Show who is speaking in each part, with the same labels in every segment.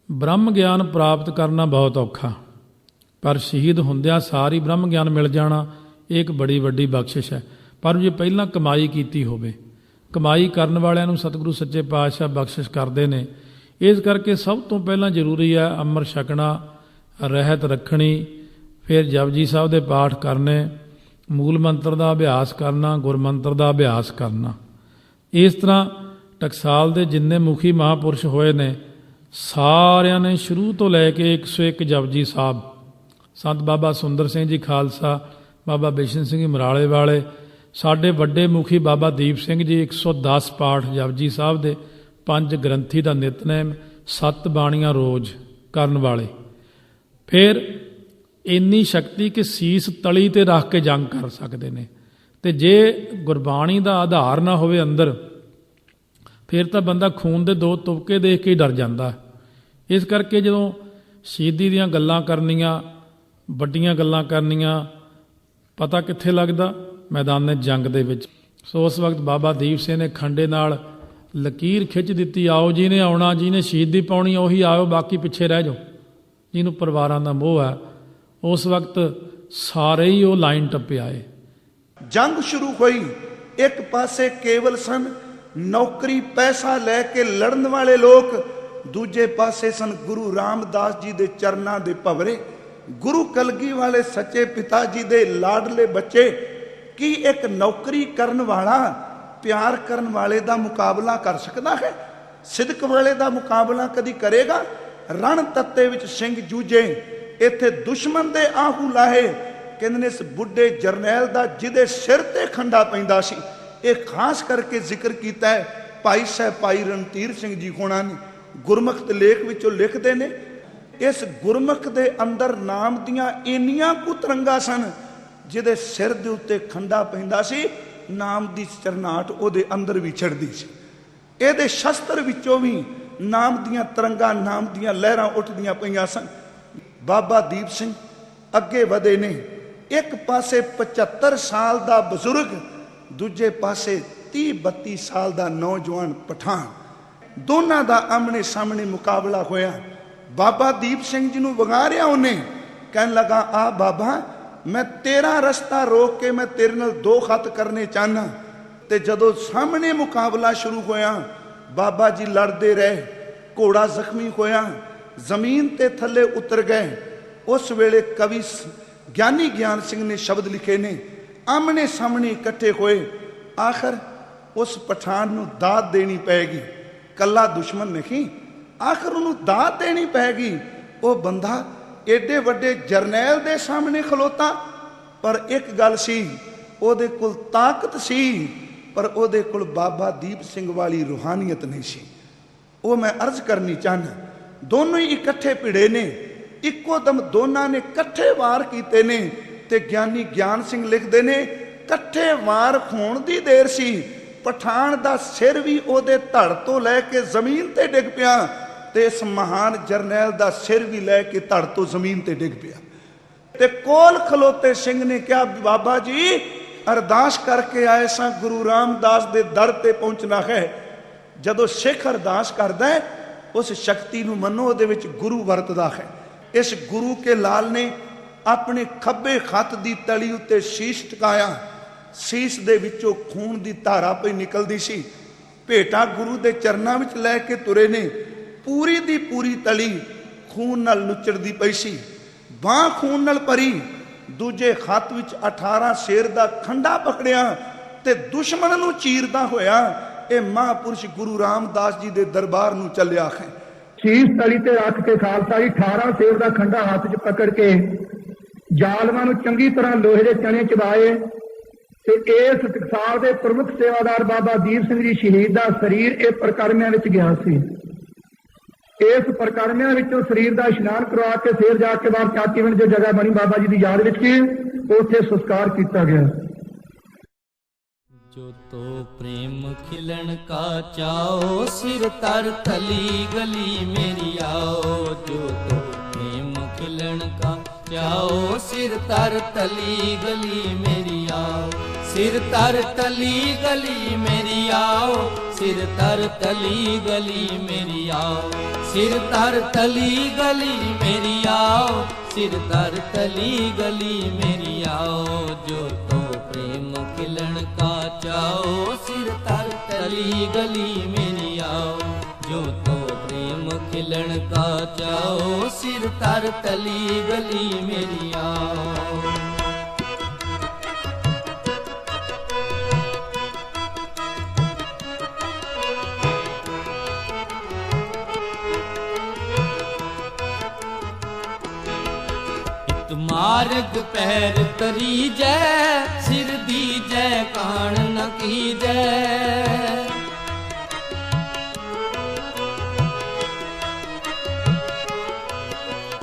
Speaker 1: ब्रह्म ज्ञान प्राप्त करना बहुत औखा, पर शहीद हुंदियां सारी ब्रह्म ज्ञान मिल जाना एक बड़ी वड्डी बख्शिश है। पर जे पहलां कमाई कीती होवे, कमाई करन वालियां नूं सतगुरु सच्चे पातशाह बख्शिश करदे ने। इस करके सब तो पहलां जरूरी है अमर छकना, रहत रखनी, फिर जपजी साहब दे पाठ करने, मूल मंत्र का अभ्यास करना, गुरमंत्र का अभ्यास करना। इस तरह टकसाल दे जिन्ने मुखी महापुरुष होए ने सारियां ने शुरू तो लैके 101 जपजी साहब, संत बाबा सुंदर सिंह जी खालसा, बाबा बिशन सिंह मराले वाले, साडे वड्डे मुखी बाबा दीप सिंह जी 110 पाठ जपजी साहब दे, 5 ग्रंथी का नितनेम, 7 बाणियां रोज करन वाले। फिर इन्नी शक्ति कि सीस तली ते रख के जंग कर सकते हैं। तो जे गुरबाणी का आधार ना होवे अंदर, फिर तो बंदा खून के 2 तुपके देख के ही डर जाता। इस करके जो शहीदी दीयां गल्लां करनियां, वड्डियां गल्लां करनियां, पता कित्थे लगदा? मैदान जंग दे विच। सो उस वक्त बाबा दीप सिंह ने खंडे नाल लकीर खिंच दी, आओ जी ने आउणा, जी ने शहीदी पाउणी उही आओ, बाकी पिछे रह जाओ। जिन्हों परिवारां दा मोह है, उस वक्त सारे ही वो लाइन टप्पे आए।
Speaker 2: जंग शुरू हुई, एक पासे केवल सन नौकरी पैसा लैके लड़न वाले लोग, दूजे पासे सन गुरु रामदास जी दे चरनां दे भवरे, गुरु कलगी वाले सच्चे पिता जी दे लाडले बच्चे। कि एक नौकरी करन वाला प्यार करन वाले दा मुकाबला कर सकता है? सिदक वाले दा मुकाबला कदी करेगा? रण तत्ते विच सिंह जूझे, इत्थे दुश्मन दे आहू लाहे। कहंदे इस बुढ़े जरनैल दा जिदे सिर ते खंडा पैंदा सी, यह खास करके जिक्र किया है भाई साहब भाई रणधीर सिंह जी होना ने गुरमुख दे लेख विचों लिखते ने। इस गुरमुख दे अंदर नाम दियां इन्नियां कु तरंगा सन, जिदे सिर दे उत्ते खंडा पैंदा सी, नाम दी चरनाट उहदे अंदर भी चढ़दी सी। इहदे शस्त्र विचों भी नाम दियां तरंगा, नाम दियां लहरां उठदियां पईयां सन। बाबा दीप सिंह अगे वधे ने, एक पासे 75 साल दा बजुर्ग, दूजे पासे 30-32 साल दा नौजवान पठान, दोनों का आमने सामने मुकाबला होया। बाबा दीप सिंह जी नूं वगारिया उन्हें, कहन लगा आ बाबा, मैं तेरा रस्ता रोक के मैं तेरे नाल 2 खत करने चाहना। ते जदों सामने मुकाबला शुरू होया, बाबा जी लड़ते रहे, घोड़ा जख्मी होया, जमीन ते थले उतर गए। उस वेले कवि ज्ञानी ज्ञान सिंह ने शब्द लिखे ने, आमने सामने इकट्ठे होए, आखिर उस पठान नूं दात देनी पैगी। कला दुश्मन नहीं, आखिर उन्होंने दात देनी पैगी। वो बंदा एडे वड्डे जरनैल दे सामने खलोता, पर एक गल सी, ओदे कोल ताकत सी, पर ओदे कोल बाबा दीप सिंह वाली रूहानियत नहीं सी। वो मैं अर्ज करनी चाहना, दोनों ही इकट्ठे भिड़े ने, इको दम दोनों ने कट्ठे वार कीते ने। ते ज्ञानी ज्ञान सिंह लिखते ने, कट्ठे वार होण दी देर सी, पठान दा सिर भी ओदे धड़ तो लैके जमीन ते डिग पिया, ते इस महान जरनैल दा सिर भी लैके धड़ तो जमीन ते डिग पिया। ते कोल खलोते सिंह ने कहा, बाबा जी अरदास करके आए सा, गुरु रामदास दे दर ते पहुंचना है। जदों सिख अरदास करदा है, उस शक्ति नूं मनो, उहदे विच गुरु वरतदा है। इस गुरु के लाल ने अपने खब्बे खत दी तली उत्ते शीश टकाया, शीश दे विचों खून दी धारा पई निकलदी सी। भेटा गुरु दे चरनां विच लै के तुरे ने, पूरी दी पूरी तली खून नाल नुचड़दी पई सी, बांह खून नाल भरी। दूजे खत विच 18 शेर दा खंडा पकड़िया ते दुश्मन नूं चीरदा होया ये महापुरुष गुरु रामदास जी दे दरबार नूं चलिया है।
Speaker 3: शीश तली ते रख के खालसा जी 18 शेर दा खंडा हाथ च पकड़ के जालमां नूं चंगी तरह लोहे दे चने चबाए ते इस टकसाल दे प्रमुख सेवादार बाबा दीप सिंह जी शहीद दा शरीर ये प्रकरमिਆਂ विच गया सी। इस प्रकरमिਆਂ विचों शरीर का इशनान करवा के फिर जाके बाहर चातीवंड जो जगह बनी बाबा जी की याद की उत्थे संस्कार किया गया।
Speaker 4: जो तो प्रेम खिलन का चाओ, सिर तर थली गली मेरी आओ। जो तो प्रेम खिलन का चाओ, सिर तर थली गली मेरी आओ। सिर तर तली गली मेरी आओ, सिर तर तली गली मेरी आओ, सिर तर तली गली मेरी आओ, सिर तर तली गली मेरी आओ। जो तो प्रेम खिलन का चाओ, सिर तर तली गली मेरी आओ। जो तो प्रेम खिलन का चाओ, सिर तर तली गली मेरी आओ। मार्ग पैर तरी जय, सिर दी जय कान न की जय।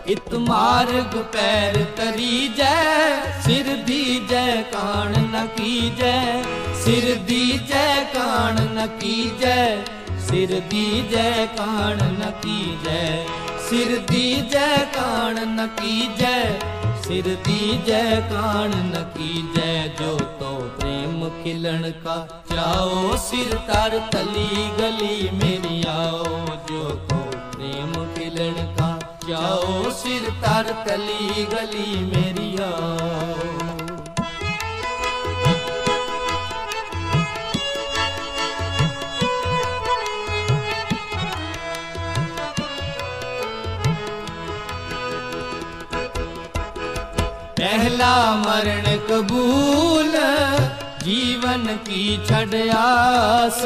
Speaker 4: इत मार्ग पैर तरी जय, सिर दी जय कान न की जय। सिर दी जय कान न की जय, सिर दी जय कान न की जय। सिर दी जय कान न की जय, सिर दी जय कान न की जय। जो तो प्रेम खिलन का चाओ, सिर तर तली गली मेरी आओ। जो तो प्रेम खिलन का चाओ, सिर तर तली गली मेरी आओ। पहला मरण कबूल, जीवन की छड़ आस।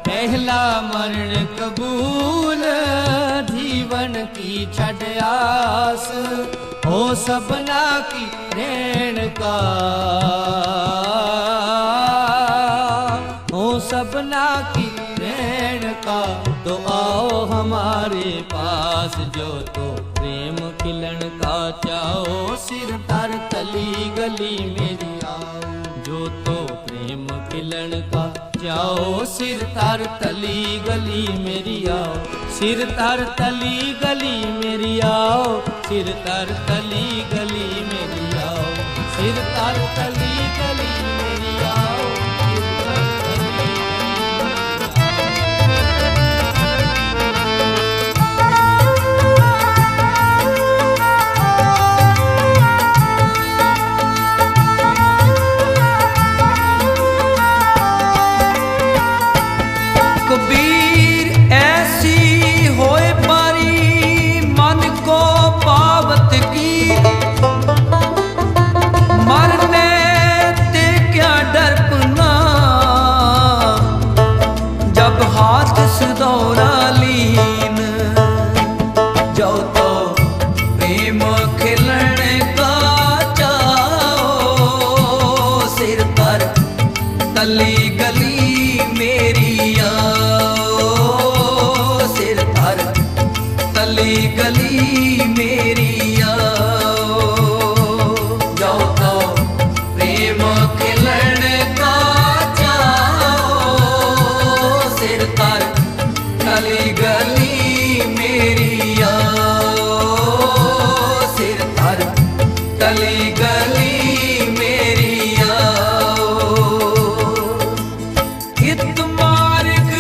Speaker 4: पहला मरण कबूल, जीवन की छड़ आस। हो सबना की रेण का, हो सबना की रेण का, तो आओ हमारे पास। जो तो प्रेम खिलन का चाओ, सिर तर तली गली मेरी आओ। जो तो प्रेम खिलन का चाओ, सिर तर तली गली मेरी आओ। सिर तर तली गली मेरी आओ, सिर तर तली गली मेरी आओ। सिर तर तली गली मेरी आओ, सिर तर तली गली
Speaker 5: कबीर ऐसी होए पारी मन को पावत की। मरने ते क्या डरपना, जब हाथ सदौरा लीन। जो तो प्रेम खिलन का चाओ, सिर पर तली गली मेरी आओ। सिर पर तली गली मेरी आओ। जो तो प्रेम खिलन का चाओ, सिर पर तली गली मेरी आओ। सिर पर तली गली मेरी आओ। इत मार्ग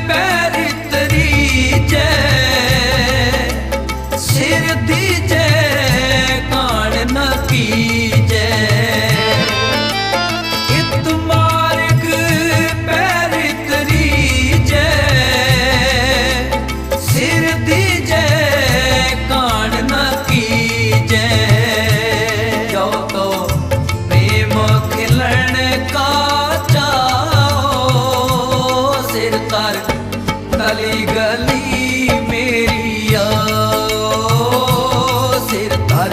Speaker 5: पैर तरी जय, सिर दी जय कान न की जय। इत मार्ग पैर तरी जय, सिर दी जय कान न की जय। जो तो प्रेम खिलन का चाओ, सिर तर तली गली मेरी आओ। सिर तर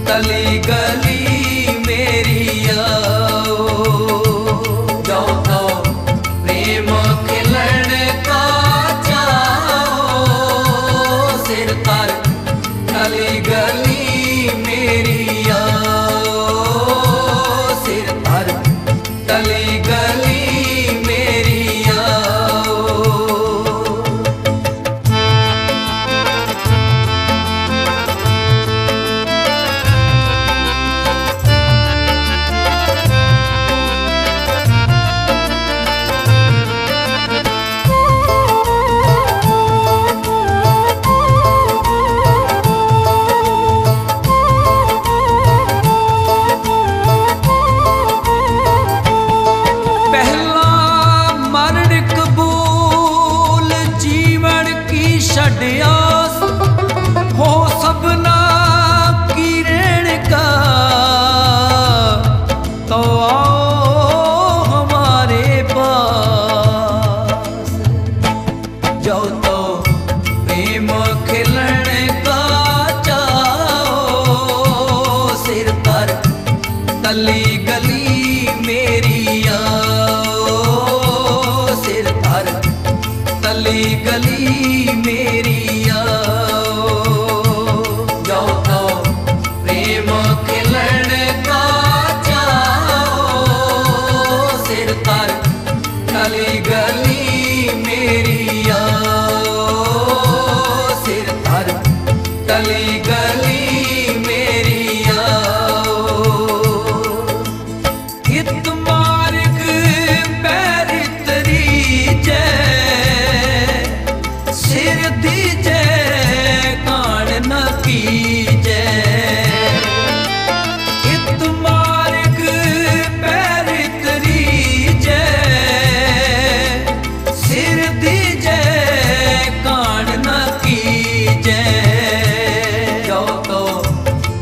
Speaker 5: तली गली मेरी आओ। जो तो प्रेम खिलन का चाओ, सिर तर तली गली मेरी आओ। सिर तर तली गली मेरी आओ। तली गली मेरी आओ। इत मार्ग पैर तरीजै, सिर दीजै कान न कीजै। इत मार्ग पैर तरीजै, सिर दीजै कान न कीजै। जो तो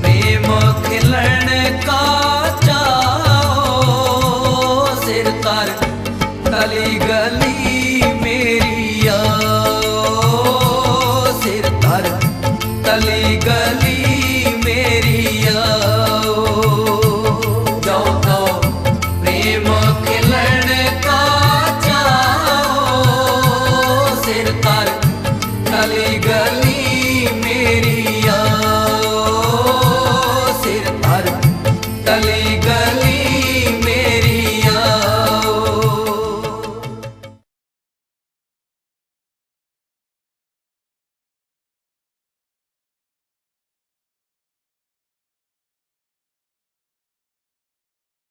Speaker 5: प्रेम खिलन का चाओ, सिर तर तली गली मेरी आओ। सिर तर तली गली